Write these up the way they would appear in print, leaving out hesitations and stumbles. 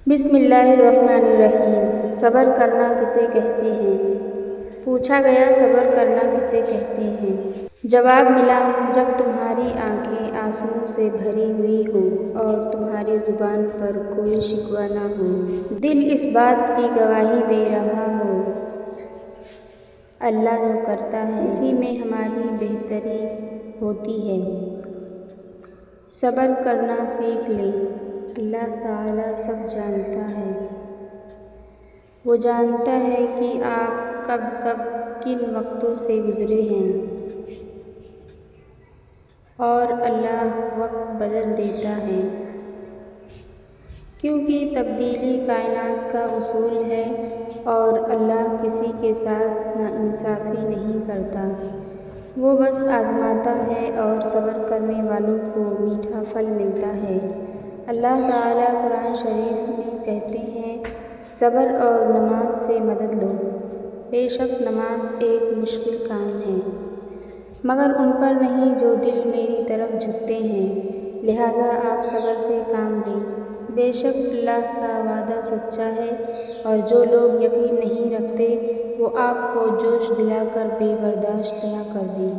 بسم اللہ الرحمن الرحیم۔ صبر کرنا کسے کہتے ہیں؟ پوچھا گیا صبر کرنا کسے کہتے ہیں؟ جواب ملا، جب تمہاری آنکھیں آنسوؤں سے بھری ہوئی ہوں اور تمہاری زبان پر کوئی شکوہ نہ ہو، دل اس بات کی گواہی دے رہا ہو اللہ جو کرتا ہے اسی میں ہماری بہتری ہوتی ہے۔ صبر کرنا سیکھ لیں، اللہ تعالیٰ سب جانتا ہے۔ وہ جانتا ہے کہ آپ کب کب کن وقتوں سے گزرے ہیں، اور اللہ وقت بدل دیتا ہے، کیونکہ تبدیلی کائنات کا اصول ہے اور اللہ کسی کے ساتھ ناانصافی نہیں کرتا۔ وہ بس آزماتا ہے اور صبر کرنے والوں کو میٹھا پھل ملتا ہے۔ اللہ تعالیٰ قرآن شریف میں کہتے ہیں، صبر اور نماز سے مدد لو۔ بے شک نماز ایک مشکل کام ہے، مگر ان پر نہیں جو دل میری طرف جھکتے ہیں، لہٰذا آپ صبر سے کام لیں۔ بے شک اللہ کا وعدہ سچا ہے، اور جو لوگ یقین نہیں رکھتے وہ آپ کو جوش دلا کر بے برداشت نہ کر دیں۔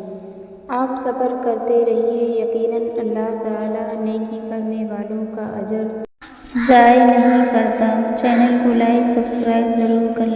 آپ صبر کرتے رہیے، یقیناً اللہ تعالیٰ نیکی کرنے والوں کا اجر ضائع نہیں کرتا۔ چینل کو لائک سبسکرائب ضرور کریں۔